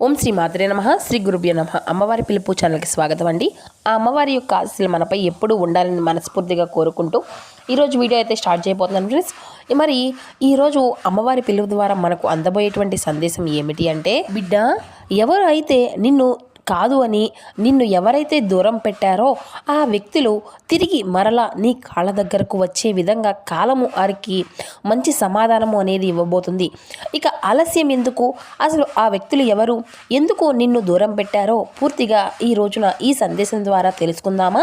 ఓం శ్రీ మాత్రే నమః. శ్రీ గురుభ్యో నమః. అమ్మవారి పిలుపు ఛానల్కి స్వాగతం అండి. ఆ అమ్మవారి యొక్క ఆశీస్సులు మనపై ఎప్పుడూ ఉండాలని మనస్ఫూర్తిగా కోరుకుంటూ ఈరోజు వీడియో అయితే స్టార్ట్ చేయబోతున్నాను ఫ్రెండ్స్. మరి ఈరోజు అమ్మవారి పిలుపు ద్వారా మనకు అందబోయేటువంటి సందేశం ఏమిటి అంటే, బిడ్డ, ఎవరు అయితే నిన్ను కాదు అని నిన్ను ఎవరైతే దూరం పెట్టారో ఆ వ్యక్తులు తిరిగి మరలా నీ కాళ్ళ దగ్గరకు వచ్చే విధంగా కాలము వారికి మంచి సమాధానము అనేది ఇవ్వబోతుంది. ఇక ఆలస్యం ఎందుకు? అసలు ఆ వ్యక్తులు ఎవరు, ఎందుకు నిన్ను దూరం పెట్టారో పూర్తిగా ఈ రోజున ఈ సందేశం ద్వారా తెలుసుకుందామా?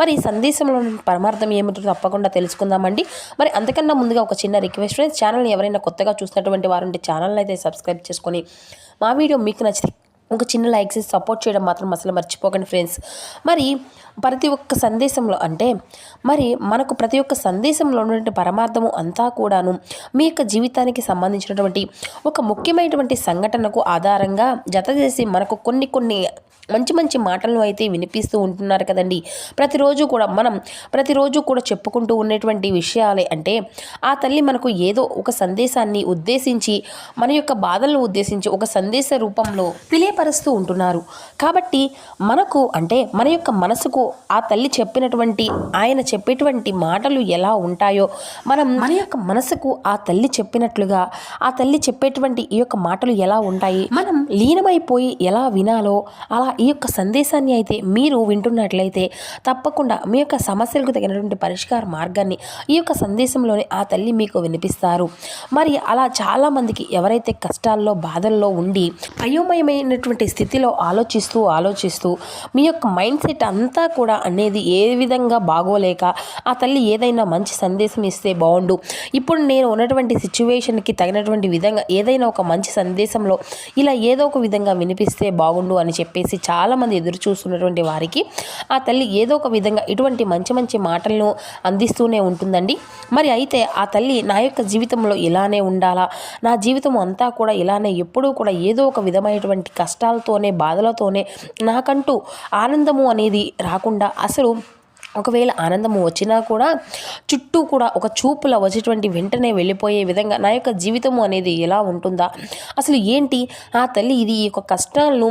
మరి ఈ సందేశంలో పరమార్థం ఏమిటో తప్పకుండా తెలుసుకుందామండి. మరి అంతకన్నా ముందుగా ఒక చిన్న రిక్వెస్ట్ ఫ్రెండ్స్, ఛానల్ని ఎవరైనా కొత్తగా చూసినటువంటి వారు ఉంటే ఛానల్ని అయితే సబ్స్క్రైబ్ చేసుకొని మా వీడియో మీకు నచ్చితే ఒక చిన్న లైక్ చేసి సపోర్ట్ చేయడం మాత్రం అసలు మర్చిపోకండి ఫ్రెండ్స్. మరి ప్రతి ఒక్క సందేశంలో అంటే మనకు ప్రతి ఒక్క సందేశంలో ఉన్నటువంటి పరమార్థము అంతా కూడాను మీ యొక్క జీవితానికి సంబంధించినటువంటి ఒక ముఖ్యమైనటువంటి సంఘటనకు ఆధారంగా జత చేసి మనకు కొన్ని మంచి మంచి మాటలను అయితే వినిపిస్తూ ఉంటున్నారు కదండి. ప్రతిరోజు కూడా చెప్పుకుంటూ ఉన్నటువంటి విషయాలే అంటే, ఆ తల్లి మనకు ఏదో ఒక సందేశాన్ని ఉద్దేశించి మన యొక్క బాధలను ఉద్దేశించి ఒక సందేశ రూపంలో తెలియపరుస్తూ ఉంటున్నారు. కాబట్టి మనకు అంటే మన యొక్క మనసుకు ఆ తల్లి చెప్పినటువంటి ఆయన చెప్పేటువంటి మాటలు ఎలా ఉంటాయో మన యొక్క మనసుకు ఆ తల్లి చెప్పినట్లుగా ఆ తల్లి చెప్పేటువంటి ఈ యొక్క మాటలు ఎలా ఉంటాయి, మనం లీనమైపోయి ఎలా వినాలో అలా ఈ యొక్క సందేశాన్ని అయితే మీరు వింటున్నట్లయితే తప్పకుండా మీ యొక్క సమస్యలకు తగినటువంటి పరిష్కార మార్గాన్ని ఈ యొక్క సందేశంలోనే ఆ తల్లి మీకు వినిపిస్తారు. మరి అలా చాలామందికి ఎవరైతే కష్టాల్లో బాధల్లో ఉండి అయోమయమైనటువంటి స్థితిలో ఆలోచిస్తూ మీ యొక్క మైండ్ సెట్ అంతా కూడా అనేది ఏ విధంగా బాగోలేక ఆ తల్లి ఏదైనా మంచి సందేశం ఇస్తే బాగుండు, ఇప్పుడు నేను ఉన్నటువంటి సిచ్యువేషన్కి తగినటువంటి విధంగా ఏదైనా ఒక మంచి సందేశంలో ఇలా ఏదో ఒక విధంగా వినిపిస్తే బాగుండు అని చెప్పేసి చాలామంది ఎదురు చూస్తున్నటువంటి వారికి ఆ తల్లి ఏదో ఒక విధంగా ఇటువంటి మంచి మాటలను అందిస్తూనే ఉంటుందండి. మరి అయితే ఆ తల్లి నా యొక్క జీవితంలో ఇలానే ఉండాలా, నా జీవితం అంతా కూడా ఇలానే ఎప్పుడూ కూడా ఏదో ఒక విధమైనటువంటి కష్టాలతోనే బాధలతోనే నాకంటూ ఆనందము అనేది రాకుండా, అసలు ఒకవేళ ఆనందము వచ్చినా కూడా చుట్టూ కూడా ఒక చూపుల వచ్చేటువంటి వెంటనే వెళ్ళిపోయే విధంగా నా యొక్క జీవితము అనేది ఎలా ఉంటుందా, అసలు ఏంటి ఆ తల్లి ఈ యొక్క కష్టాలను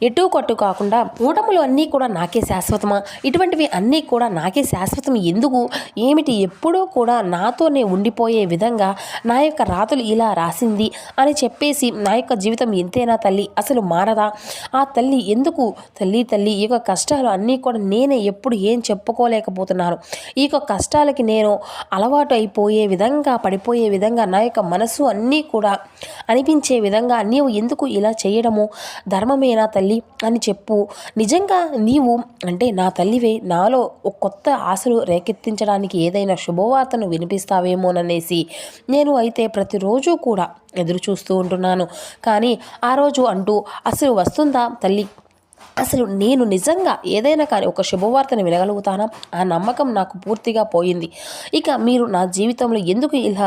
ఎటు కట్టు కాకుండా ఓటములు అన్నీ కూడా నాకే శాశ్వతమా, ఇటువంటివి అన్నీ కూడా నాకే శాశ్వతం ఎందుకు, ఏమిటి ఎప్పుడూ కూడా నాతోనే ఉండిపోయే విధంగా నా యొక్క రాతలు ఇలా రాసింది అని చెప్పేసి నా యొక్క జీవితం ఎంతేనా తల్లి, అసలు మారదా ఆ తల్లి ఎందుకు, తల్లి ఈ యొక్క కష్టాలు అన్నీ కూడా నేనే ఎప్పుడు ఏం చెప్పుకోలేకపోతున్నాను, ఈ యొక్క కష్టాలకి నేను అలవాటు అయిపోయే విధంగా పడిపోయే విధంగా నా యొక్క మనసు అన్నీ కూడా అనిపించే విధంగా నీవు ఎందుకు ఇలా చేయడము ధర్మమేనా తల్లి అని చెప్పు, నిజంగా నీవు అంటే నా తల్లివే, నాలో ఒక కొత్త ఆశలు రేకెత్తించడానికి ఏదైనా శుభవార్తను వినిపిస్తావేమోననేసి నేను అయితే ప్రతిరోజు కూడా ఎదురు చూస్తూ ఉంటున్నాను. కానీ ఆ రోజు అంటూ అసలు వస్తుందా తల్లి, అసలు నేను నిజంగా ఏదైనా కానీ ఒక శుభవార్తను వినగలుగుతానా, ఆ నమ్మకం నాకు పూర్తిగా పోయింది. ఇక మీరు నా జీవితంలో ఎందుకు ఇలా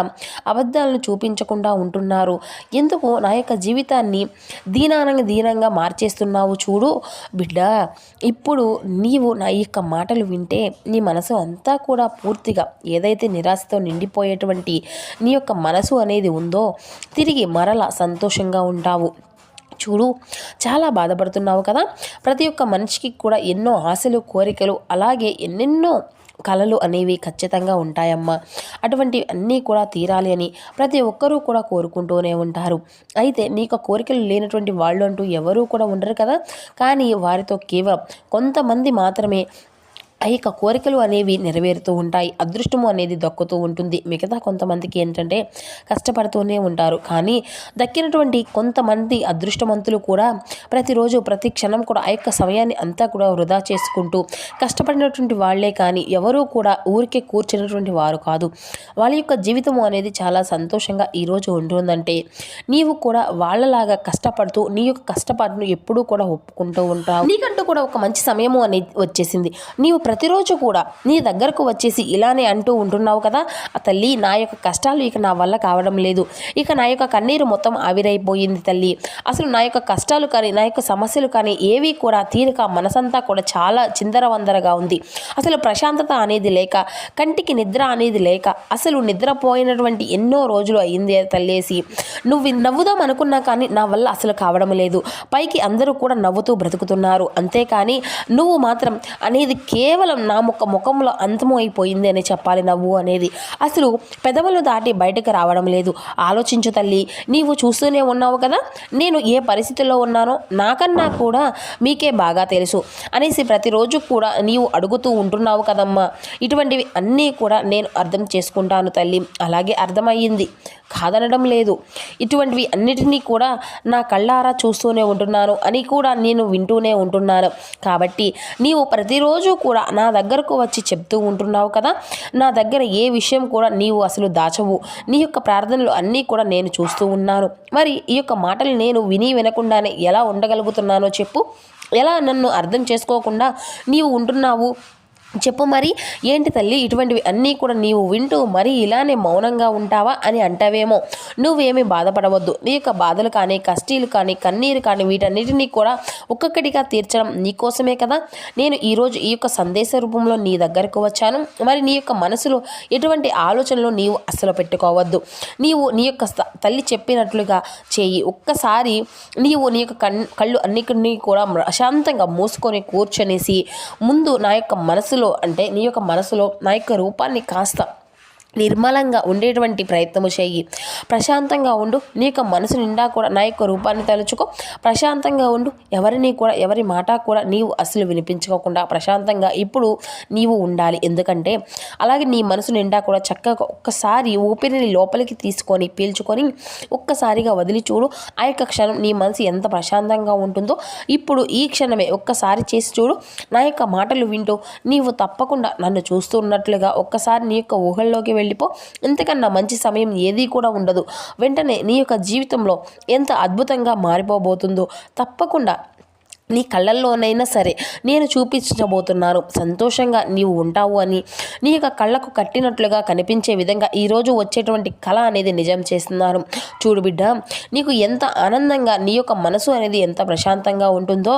అబద్ధాలను చూపించకుండా ఉంటున్నారు, ఎందుకు నా యొక్క జీవితాన్ని దీనంగా మార్చేస్తున్నావు, చూడు బిడ్డ, ఇప్పుడు నీవు నా యొక్క మాటలు వింటే నీ మనసు అంతా కూడా పూర్తిగా ఏదైతే నిరాశతో నిండిపోయేటువంటి నీ యొక్క మనసు అనేది ఉందో తిరిగి మరలా సంతోషంగా ఉంటావు. చూడు, చాలా బాధపడుతున్నావు కదా, ప్రతి ఒక్క మనిషికి కూడా ఎన్నో ఆశలు కోరికలు అలాగే ఎన్నెన్నో కలలు అనేవి ఖచ్చితంగా ఉంటాయమ్మా. అటువంటి అన్నీ కూడా తీరాలి అని ప్రతి ఒక్కరూ కూడా కోరుకుంటూనే ఉంటారు. అయితే నీకు కోరికలు లేనటువంటి వాళ్ళు అంటూ ఎవరూ కూడా ఉండరు కదా, కానీ వారితో కేవలం కొంతమంది మాత్రమే ఆ యొక్క కోరికలు అనేవి నెరవేరుతూ ఉంటాయి, అదృష్టము అనేది దక్కుతూ ఉంటుంది. మిగతా కొంతమందికి ఏంటంటే కష్టపడుతూనే ఉంటారు. కానీ దక్కినటువంటి కొంతమంది అదృష్టవంతులు కూడా ప్రతిరోజు ప్రతి క్షణం కూడా ఆ యొక్క సమయాన్ని అంతా కూడా వృధా చేసుకుంటూ కష్టపడినటువంటి వాళ్ళే కానీ ఎవరూ కూడా ఊరికే కూర్చున్నటువంటి వారు కాదు. వాళ్ళ యొక్క జీవితము అనేది చాలా సంతోషంగా ఈరోజు ఉంటుందంటే నీవు కూడా వాళ్ళలాగా కష్టపడుతూ నీ యొక్క కష్టపాటును ఎప్పుడూ కూడా ఒప్పుకుంటూ ఉంటావు. నీకంటూ కూడా ఒక మంచి సమయము అనేది వచ్చేసింది. నీవు ప్రతిరోజు కూడా నీ దగ్గరకు వచ్చేసి ఇలానే అంటూ ఉంటున్నావు కదా, ఆ తల్లి నా యొక్క కష్టాలు ఇక నా వల్ల కావడం లేదు, ఇక నా యొక్క కన్నీరు మొత్తం ఆవిరైపోయింది తల్లి, అసలు నా యొక్క కష్టాలు కానీ నా యొక్క సమస్యలు కానీ ఏవి కూడా తీరిక, మనసంతా కూడా చాలా చిందరవందరగా ఉంది, అసలు ప్రశాంతత అనేది లేక, కంటికి నిద్ర అనేది లేక, అసలు నిద్రపోయినటువంటి ఎన్నో రోజులు అయింది తల్లేసి, నువ్వు నవ్వుదాం అనుకున్నా కానీ నా వల్ల అసలు కావడం లేదు, పైకి అందరూ కూడా నవ్వుతూ బ్రతుకుతున్నారు, అంతేకాని నువ్వు మాత్రం అనేది కేవలం నా ముఖంలో అంతము అయిపోయింది అని చెప్పాలి. నవ్వు అనేది అసలు పెదవులు దాటి బయటకు రావడం లేదు. ఆలోచించు తల్లి, నీవు చూస్తూనే ఉన్నావు కదా నేను ఏ పరిస్థితుల్లో ఉన్నానో, నాకన్నా కూడా మీకే బాగా తెలుసు అనేసి ప్రతిరోజు కూడా నీవు అడుగుతూ ఉంటున్నావు కదమ్మా. ఇటువంటివి అన్నీ కూడా నేను అర్థం చేసుకుంటాను తల్లి, అలాగే అర్థమయ్యింది, కాదనడం లేదు. ఇటువంటివి అన్నిటినీ కూడా నా కళ్ళారా చూస్తూనే ఉంటున్నాను అని కూడా నేను వింటూనే ఉంటున్నాను. కాబట్టి నీవు ప్రతిరోజు కూడా నా దగ్గరకు వచ్చి చెప్తూ ఉంటున్నావు కదా, నా దగ్గర ఏ విషయం కూడా నీవు అసలు దాచవు, నీ యొక్క ప్రార్థనలు అన్నీ కూడా నేను చూస్తూ ఉన్నాను. మరి ఈ యొక్క మాటలు నేను వినకుండానే ఎలా ఉండగలుగుతున్నానో చెప్పు, ఎలా నన్ను అర్థం చేసుకోకుండా నీవు ఉంటున్నావు చెప్పు. మరి ఏంటి తల్లి, ఇటువంటివి అన్నీ కూడా నీవు వింటూ మరి ఇలానే మౌనంగా ఉంటావా అని అంటావేమో. నువ్వేమీ బాధపడవద్దు. నీ యొక్క బాధలు కానీ, కష్టాలు కానీ, కన్నీరు కానీ, వీటన్నిటినీ కూడా ఒక్కొక్కటిగా తీర్చడం నీకోసమే కదా నేను ఈరోజు ఈ యొక్క సందేశ రూపంలో నీ దగ్గరకు వచ్చాను. మరి నీ యొక్క మనసులో ఎటువంటి ఆలోచనలు నీవు అస్సలు పెట్టుకోవద్దు. నీవు నీ యొక్క తల్లి చెప్పినట్లుగా చేయి. ఒక్కసారి నీవు నీ యొక్క కళ్ళు అన్నిటినీ కూడా ప్రశాంతంగా మూసుకొని కూర్చొనేసి ముందు నా యొక్క మనసులో అంటే నీ యొక్క మనసులో నా యొక్క రూపాన్ని కాస్త నిర్మలంగా ఉండేటువంటి ప్రయత్నము చేయి. ప్రశాంతంగా ఉండు. నీ యొక్క మనసు నిండా కూడా నా యొక్క రూపాన్ని తలుచుకో. ప్రశాంతంగా ఉండు. ఎవరిని కూడా ఎవరి మాట కూడా నీవు అసలు వినిపించుకోకుండా ప్రశాంతంగా ఇప్పుడు నీవు ఉండాలి. ఎందుకంటే అలాగే నీ మనసు నిండా కూడా చక్కగా ఒక్కసారి ఊపిరిని లోపలికి తీసుకొని పీల్చుకొని ఒక్కసారిగా వదిలి చూడు. ఆ యొక్క క్షణం నీ మనసు ఎంత ప్రశాంతంగా ఉంటుందో ఇప్పుడు ఈ క్షణమే ఒక్కసారి చేసి చూడు. నా యొక్క మాటలు వింటూ నీవు తప్పకుండా నన్ను చూస్తున్నట్లుగా ఒక్కసారి నీ యొక్క ఊహల్లోకి వెళ్ళిపో. ఇంతకన్నా మంచి సమయం ఏదీ కూడా ఉండదు. వెంటనే నీ యొక్క జీవితంలో ఎంత అద్భుతంగా మారిపోబోతుందో తప్పకుండా నీ కళ్ళల్లోనైనా సరే నేను చూపించబోతున్నాను. సంతోషంగా నీవు ఉంటావు అని నీ యొక్క కళ్ళకు కట్టినట్లుగా కనిపించే విధంగా ఈరోజు వచ్చేటువంటి కళ అనేది నిజం చేస్తున్నారు. చూడు బిడ్డ, నీకు ఎంత ఆనందంగా నీ యొక్క మనసు అనేది ఎంత ప్రశాంతంగా ఉంటుందో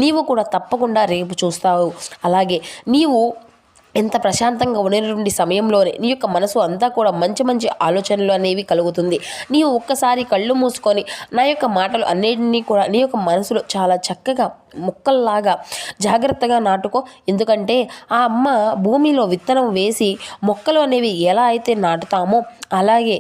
నీవు కూడా తప్పకుండా రేపు చూస్తావు. అలాగే నీవు ఎంత ప్రశాంతంగా ఉండేటువంటి సమయంలోనే నీ యొక్క మనసు అంతా కూడా మంచి మంచి ఆలోచనలు అనేవి కలుగుతుంది. నీవు ఒక్కసారి కళ్ళు మూసుకొని నా యొక్క మాటలు అన్నిటినీ కూడా నీ యొక్క మనసులో చాలా చక్కగా మొక్కల్లాగా జాగ్రత్తగా నాటుకో. ఎందుకంటే ఆ అమ్మ భూమిలో విత్తనం వేసి మొక్కలు అనేవి ఎలా అయితే నాటుతామో అలాగే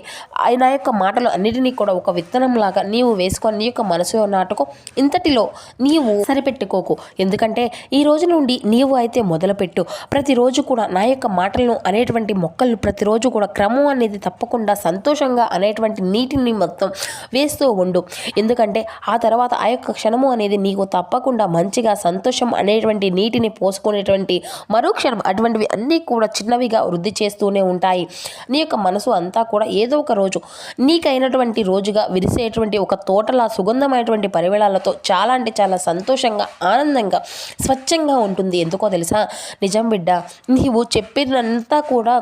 నా యొక్క మాటలు అన్నిటినీ కూడా ఒక విత్తనంలాగా నీవు వేసుకొని నీ యొక్క మనసులో నాటుకో. ఇంతటిలో నీవు సరిపెట్టుకోకు. ఎందుకంటే ఈ రోజు నుండి నీవు అయితే మొదలుపెట్టు. ప్రతిరోజు కూడా నా యొక్క మాటలను అనేటువంటి మొక్కలు ప్రతిరోజు కూడా క్రమం అనేది తప్పకుండా సంతోషంగా అనేటువంటి నీటిని మొత్తం వేస్తూ ఉండు. ఎందుకంటే ఆ తర్వాత ఆ యొక్క క్షణము అనేది నీకు తప్పకుండా మంచిగా సంతోషం అనేటువంటి నీటిని పోసుకునేటువంటి మరుక్షణం అటువంటివి అన్నీ కూడా చిన్నవిగా వృద్ధి చేస్తూనే ఉంటాయి. నీ యొక్క మనసు అంతా కూడా ఏదో ఒక రోజు నీకైనటువంటి రోజుగా విరిసేటువంటి ఒక తోటలా సుగంధమైనటువంటి పరిమళాలతో చాలా అంటే చాలా సంతోషంగా ఆనందంగా స్వచ్ఛంగా ఉంటుంది. ఎందుకో తెలుసా, నిజం బిడ్డ, నీవు చెప్పినంతా కూడా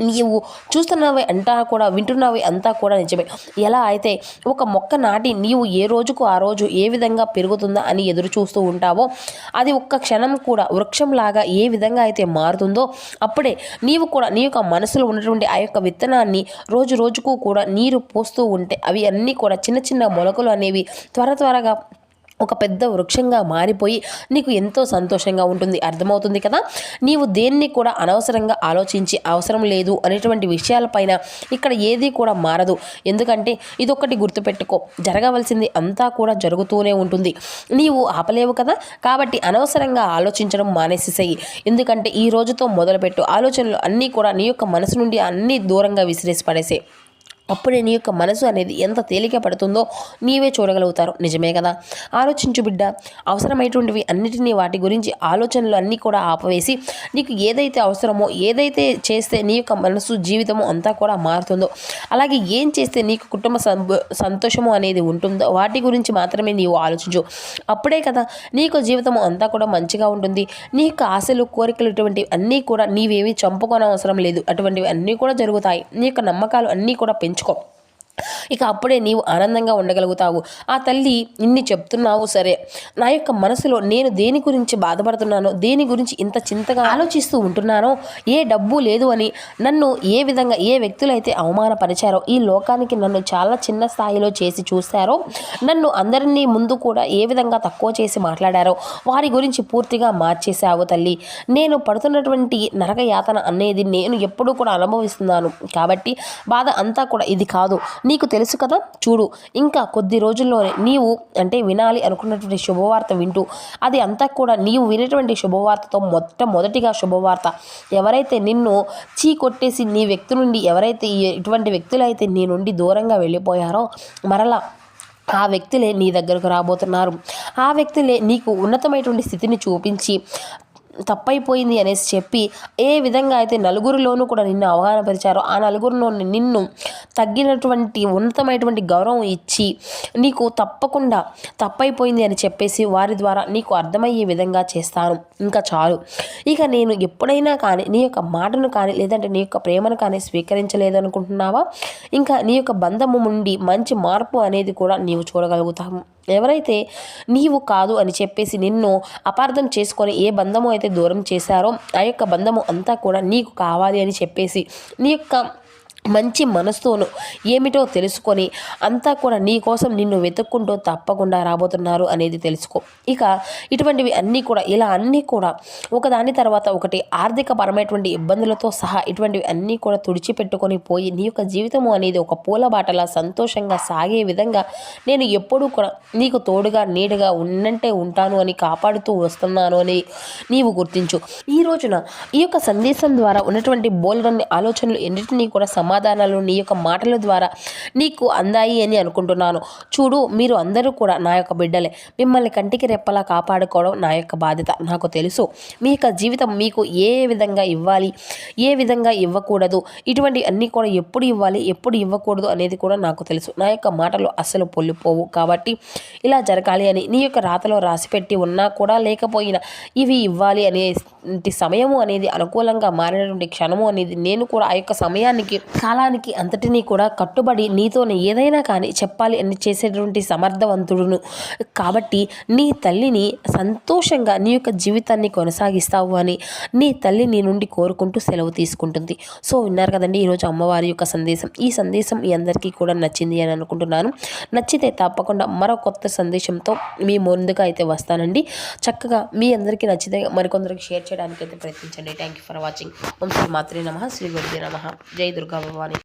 నీవు చూస్తున్నావే అంతా కూడా వింటున్నావే అంతా కూడా నిజమే. ఎలా అయితే ఒక మొక్క నాటి నీవు ఏ రోజుకు ఆ రోజు ఏ విధంగా పెరుగుతుందా అని ఎదురు చూస్తూ ఉంటావో అది ఒక్క క్షణం కూడా వృక్షంలాగా ఏ విధంగా అయితే మారుతుందో అప్పుడే నీవు కూడా నీ యొక్క మనసులో ఉన్నటువంటి ఆ యొక్క విత్తనాన్ని రోజు రోజుకు కూడా నీరు పోస్తూ ఉంటే అవి అన్నీ కూడా చిన్న చిన్న మొలకలు అనేవి త్వరగా ఒక పెద్ద వృక్షంగా మారిపోయి నీకు ఎంతో సంతోషంగా ఉంటుంది. అర్థమవుతుంది కదా. నీవు దేన్ని కూడా అనవసరంగా ఆలోచించి అవసరం లేదు అనేటువంటి విషయాలపైన ఇక్కడ ఏది కూడా మారదు. ఎందుకంటే ఇదొక్కటి గుర్తుపెట్టుకో, జరగవలసింది అంతా కూడా జరుగుతూనే ఉంటుంది. నీవు ఆపలేవు కదా. కాబట్టి అనవసరంగా ఆలోచించడం మానేసేసేయి. ఎందుకంటే ఈ రోజుతో మొదలుపెట్టు. ఆలోచనలు అన్నీ కూడా నీ యొక్క మనసు నుండి అన్నీ దూరంగా విసిరేసి పడేసే. అప్పుడే నీ యొక్క మనసు అనేది ఎంత తేలిక పడుతుందో నీవే చూడగలుగుతారు. నిజమే కదా? ఆలోచించు బిడ్డ. అవసరమైనటువంటివి అన్నిటినీ వాటి గురించి ఆలోచనలు అన్నీ కూడా ఆపవేసి నీకు ఏదైతే అవసరమో, ఏదైతే చేస్తే నీ యొక్క మనసు జీవితము అంతా కూడా మారుతుందో, అలాగే ఏం చేస్తే నీకు కుటుంబ సంతోషము అనేది ఉంటుందో వాటి గురించి మాత్రమే నీవు ఆలోచించు. అప్పుడే కదా నీకు జీవితము అంతా కూడా మంచిగా ఉంటుంది. నీ యొక్క ఆశలు, కోరికలు ఇటువంటివి అన్నీ కూడా నీవేమీ చంపుకోనవసరం లేదు. అటువంటివి అన్నీ కూడా జరుగుతాయి. నీ యొక్క నమ్మకాలు అన్నీ కూడా పెంచుకో. ఇక అప్పుడే నీవు ఆనందంగా ఉండగలుగుతావు. ఆ తల్లి ఇన్ని చెప్తున్నావు సరే, నా యొక్క మనసులో నేను దేని గురించి బాధపడుతున్నానో, దేని గురించి ఇంత చింతగా ఆలోచిస్తూ ఉంటున్నానో, ఏ డబ్బు లేదు అని నన్ను ఏ విధంగా ఏ వ్యక్తులైతే అవమానపరిచారో, ఈ లోకానికి నన్ను చాలా చిన్న స్థాయిలో చేసి చూస్తారో, నన్ను అందరినీ ముందు కూడా ఏ విధంగా తక్కువ చేసి మాట్లాడారో వారి గురించి పూర్తిగా మార్చేశావు తల్లి. నేను పడుతున్నటువంటి నరక యాతన అనేది నేను ఎప్పుడూ కూడా అనుభవిస్తున్నాను. కాబట్టి బాధ అంతా కూడా ఇది కాదు. నీకు తెలుసు కదా, చూడు ఇంకా కొద్ది రోజుల్లోనే నీవు అంటే వినాలి అనుకున్నటువంటి శుభవార్త వింటూ, అది అంతా కూడా నీవు వినేటువంటి శుభవార్తతో మొట్టమొదటిగా శుభవార్త, ఎవరైతే నిన్ను కొట్టేసి నీ వ్యక్తి నుండి ఎవరైతే ఇటువంటి వ్యక్తులైతే నీ నుండి దూరంగా వెళ్ళిపోయారో మరలా ఆ వ్యక్తులే నీ దగ్గరకు రాబోతున్నారు. ఆ వ్యక్తులే నీకు ఉన్నతమైనటువంటి స్థితిని చూపించి తప్పైపోయింది అనేసి చెప్పి ఏ విధంగా అయితే నలుగురిలోనూ కూడా నిన్ను అవమానపరిచారో ఆ నలుగురిలో నిన్ను తగ్గినటువంటి ఉన్నతమైనటువంటి గౌరవం ఇచ్చి నీకు తప్పకుండా తప్పైపోయింది అని చెప్పేసి వారి ద్వారా నీకు అర్థమయ్యే విధంగా చేస్తాను. ఇంకా చాలు. ఇక నేను ఎప్పుడైనా కానీ నీ యొక్క మాటను కానీ లేదంటే నీ యొక్క ప్రేమను కానీ స్వీకరించలేదు అనుకుంటున్నావా? ఇంకా నీ యొక్క బంధము నుండి మంచి మార్పు అనేది కూడా నీవు చూడగలుగుతావు. ఎవరైతే నీవు కాదు అని చెప్పేసి నిన్ను అపార్థం చేసుకొని ఏ బంధము అయితే దూరం చేశారో ఆ యొక్క బంధము అంతా కూడా నీకు కావాలి అని చెప్పేసి నీ యొక్క మంచి మనసుతోను ఏమిటో తెలుసుకొని అంతా కూడా నీ కోసం నిన్ను వెతుక్కుంటూ తప్పకుండా రాబోతున్నారు అనేది తెలుసుకో. ఇక ఇటువంటివి అన్నీ కూడా ఇలా అన్నీ కూడా ఒకదాని తర్వాత ఒకటి ఆర్థికపరమైనటువంటి ఇబ్బందులతో సహా ఇటువంటివి అన్నీ కూడా తుడిచిపెట్టుకొని పోయి నీ యొక్క జీవితము అనేది ఒక పూలబాటలా సంతోషంగా సాగే విధంగా నేను ఎప్పుడూ కూడా నీకు తోడుగా నీడగా ఉన్నంటే ఉంటాను అని కాపాడుతూ వస్తున్నాను అని నీవు గుర్తించు. ఈ రోజున ఈ యొక్క సందేశం ద్వారా ఉన్నటువంటి బోలెడన్ని ఆలోచనలు ఎన్నిటినీ కూడా సమాధానాలు నీ యొక్క మాటల ద్వారా నీకు అందాయి అని అనుకుంటున్నాను. చూడు, మీరు అందరూ కూడా నా యొక్క బిడ్డలే. మిమ్మల్ని కంటికి రెప్పలా కాపాడుకోవడం నా యొక్క బాధ్యత. నాకు తెలుసు మీ యొక్క జీవితం మీకు ఏ విధంగా ఇవ్వాలి, ఏ విధంగా ఇవ్వకూడదు, ఇటువంటి అన్నీ కూడా ఎప్పుడు ఇవ్వాలి, ఎప్పుడు ఇవ్వకూడదు అనేది కూడా నాకు తెలుసు. నా యొక్క మాటలు అస్సలు పొల్లిపోవు. కాబట్టి ఇలా జరగాలి అని నీ యొక్క రాతలో రాసిపెట్టి ఉన్నా కూడా లేకపోయినా ఇవి ఇవ్వాలి అనే సమయము అనేది అనుకూలంగా మారినటువంటి క్షణము అనేది నేను కూడా ఆ యొక్క సమయానికి కాలానికి అంతటినీ కూడా కట్టుబడి నీతోనే ఏదైనా కానీ చెప్పాలి అని చేసేటువంటి సమర్థవంతుడును. కాబట్టి నీ తల్లిని సంతోషంగా నీ యొక్క జీవితాన్ని కొనసాగిస్తావు అని నీ తల్లి నీ నుండి కోరుకుంటూ సెలవు తీసుకుంటుంది. సో విన్నారు కదండి ఈరోజు అమ్మవారి యొక్క సందేశం. ఈ సందేశం మీ అందరికీ కూడా నచ్చింది అని అనుకుంటున్నాను. నచ్చితే తప్పకుండా మరో కొత్త సందేశంతో మీ ముందుగా అయితే వస్తానండి. చక్కగా మీ అందరికీ నచ్చితే మరికొందరికి షేర్ చేయడానికి అయితే ప్రయత్నించండి. Thank you for watching. ఓం శ్రీ మాత్రే నమః, శ్రీ గురుదే నమః. జై దుర్గా భవాని.